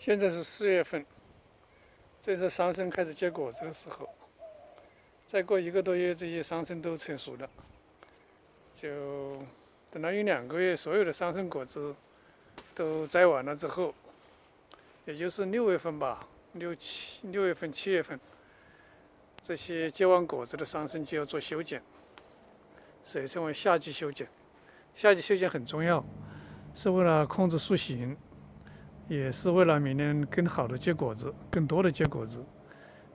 现在是4月份，这是桑葚开始结果子的时候。再过1个多月，这些桑葚都成熟了。就等到有2个月，所有的桑葚果子都摘完了之后，也就是6月份吧，6月份、7月份，这些结完果子的桑葚就要做修剪，所以称为夏季修剪。夏季修剪很重要，是为了控制树形，也是为了明年更好的结果子，更多的结果子。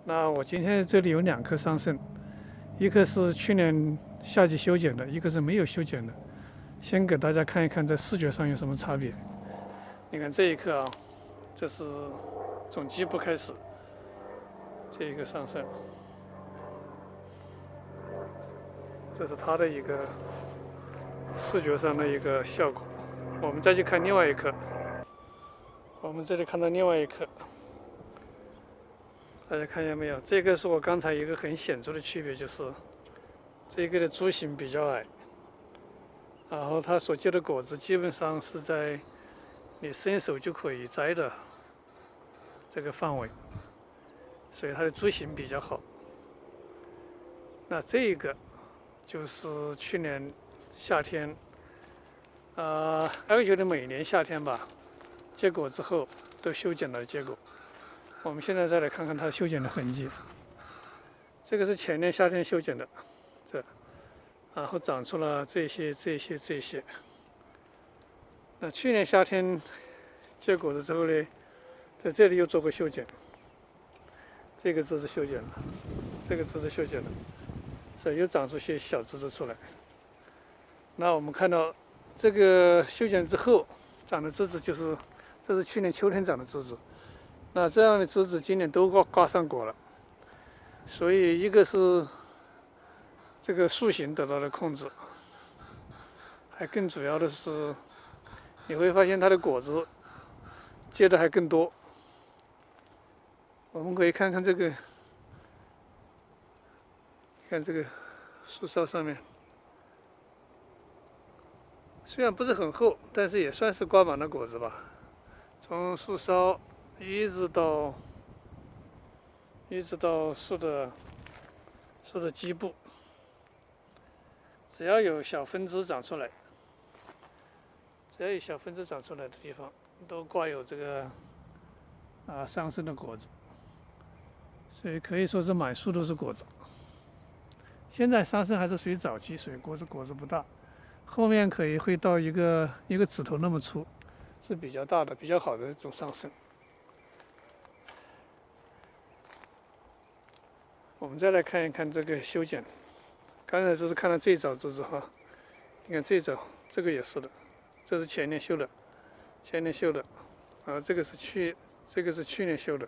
那我今天这里有2颗桑葚，一颗是去年夏季修剪的，一个是没有修剪的。先给大家看一看在视觉上有什么差别。你看这一颗啊，这是从基部开始，这一个桑葚，这是它的一个视觉上的一个效果。我们再去看另外一颗，我们这里看到另外一颗，大家看见没有？这个是我刚才一个很显著的区别，就是这个的株形比较矮，然后它所结的果子基本上是在你伸手就可以摘的这个范围，所以它的株形比较好。那这个就是去年夏天，我觉得每年夏天吧，结果之后都修剪了的结果。我们现在再来看看它修剪的痕迹。这个是前年夏天修剪的，然后长出了这些。那去年夏天结果子之后呢，在这里又做过修剪，这个枝子修剪了，这个枝子修剪了，所以又长出些小枝子出来。那我们看到这个修剪之后长的枝子，这是去年秋天长的枝子。那这样的枝子今年都挂上果了，所以一个是这个树形得到了控制，还更主要的是你会发现它的果子结的还更多。我们可以看看这个，看这个树梢上面，虽然不是很厚，但是也算是挂满了果子吧。从树梢一直到树的基部，只要有小分支长出来，的地方，都挂有这个桑葚的果子，所以可以说是满树都是果子。现在桑葚还是属于早期，所以果子不大，后面会到一个指头那么粗，是比较大的、比较好的一种桑葚。我们再来看一看这个修剪，刚才只是看到这一枣枝子哈，你看这一枣，这个也是的，这是前年修的，这个是去年修的。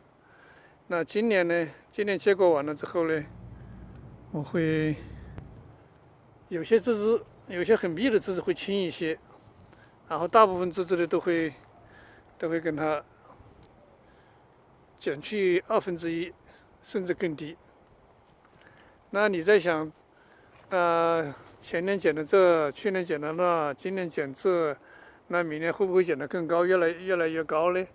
那今年呢？今年结果完了之后呢，我会有些枝子，有些很密的枝子会轻一些，然后大部分枝子呢都会跟它减去1/2，甚至更低。那你在想，前年剪的这，去年剪的那，今年剪这，那明年会不会剪得更高，越来越高呢？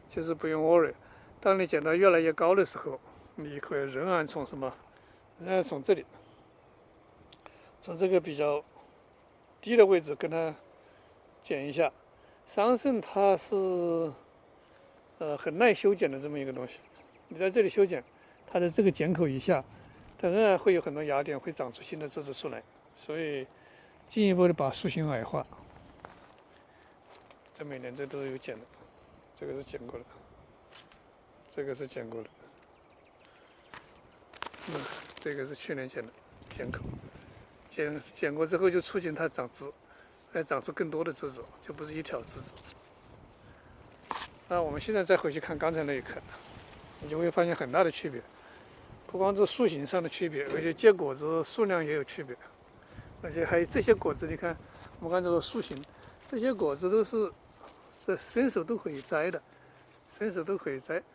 其实不用 worry， 当你剪到越来越高的时候，你可以仍然从这里，从这个比较低的位置跟它剪一下。桑葚它是很耐修剪的这么一个东西，你在这里修剪，它的这个剪口以下，它仍然会有很多芽点，会长出新的枝子出来，所以进一步的把树形矮化。这每年这都有剪的，这个是剪过的，这个是剪过的，这个是去年剪的剪口，剪过之后就促进它长枝，再长出更多的枝子，就不是一条枝子。那我们现在再回去看刚才那一颗，你就会发现很大的区别。不光是树形上的区别，而且结果子数量也有区别，而且还有这些果子，你看，我们刚才说树形，这些果子都是伸手都可以摘的，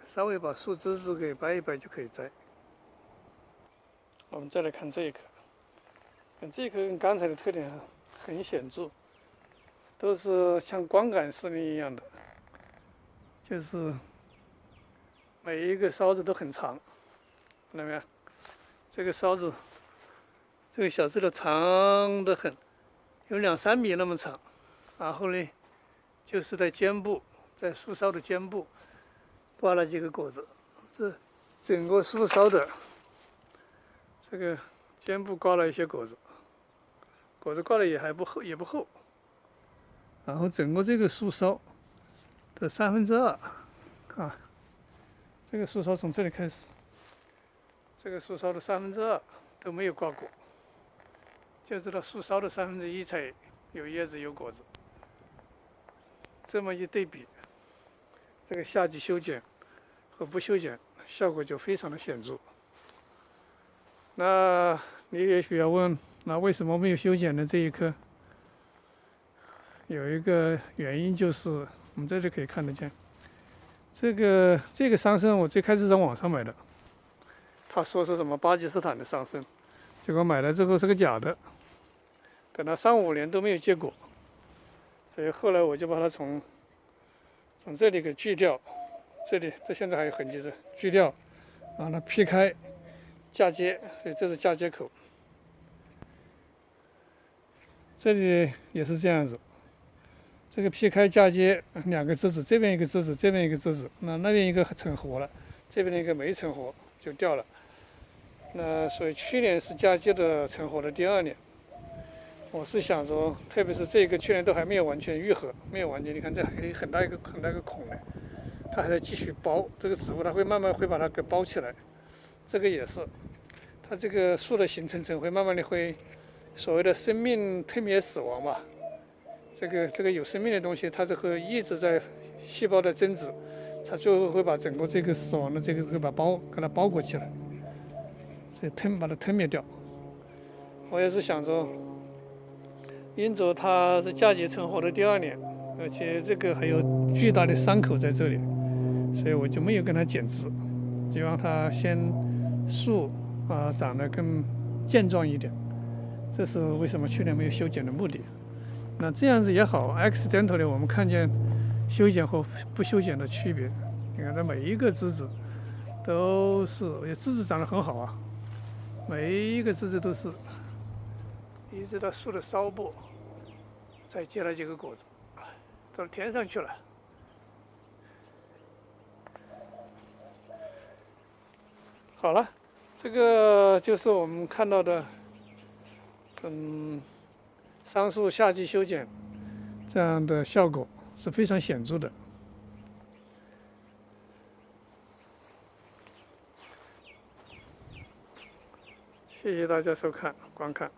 稍微把树枝子给掰一掰就可以摘。我们再来看这一颗，这一颗跟刚才的特点很显著，都是像光感式的一样的，就是每一个梢子都很长，看到没有？这个梢子，这个小枝头长得很，有2、3米那么长。然后呢，就是在肩部，在树梢的肩部挂了几个果子。这整个树梢的这个肩部挂了一些果子，果子挂的也还不厚，也不厚。然后整个这个树梢的2/3，啊，这个树梢从这里开始，这个树梢的2/3都没有挂果，就知道树梢的1/3才有叶子有果子。这么一对比，这个夏季修剪和不修剪效果就非常的显著。那你也许要问，那为什么没有修剪呢？这一棵有一个原因就是，我们这里可以看得见，这个桑葚我最开始在网上买的，他说是什么巴基斯坦的桑葚，结果买来之后是个假的，等它3、5年都没有结果，所以后来我就把它从这里给锯掉，这现在还有痕迹，锯掉，让它劈开嫁接，所以这是嫁接口。这里也是这样子，这个劈开嫁接2个枝子，这边一个枝子，这边一个枝子，那边一个成活了，这边的一个没成活就掉了。那所以去年是嫁接的成活的第2年。我是想着，特别是这个去年都还没有完全愈合，没有完全，你看这还有很大一个孔呢，它还在继续包。这个植物它会慢慢把它给包起来，这个也是，它这个树的形成会慢慢的会所谓的生命吞灭死亡吧。这个有生命的东西，它会一直在细胞的增殖，它最后会把整个这个死亡的这个会把给它包裹起来，所以把它吞灭掉。我也是想着。因着它是嫁接成活的第2年，而且这个还有巨大的伤口在这里，所以我就没有跟它剪枝，就让它先树长得更健壮一点。这是为什么去年没有修剪的目的。那这样子也好 ，accidental 的我们看见修剪和不修剪的区别。你看这每一个枝子都是，枝子长得很好啊，每一个枝子都是。一直到树的梢部，再结了几个果子，到天上去了。好了，这个就是我们看到的，桑树夏季修剪这样的效果是非常显著的。谢谢大家观看。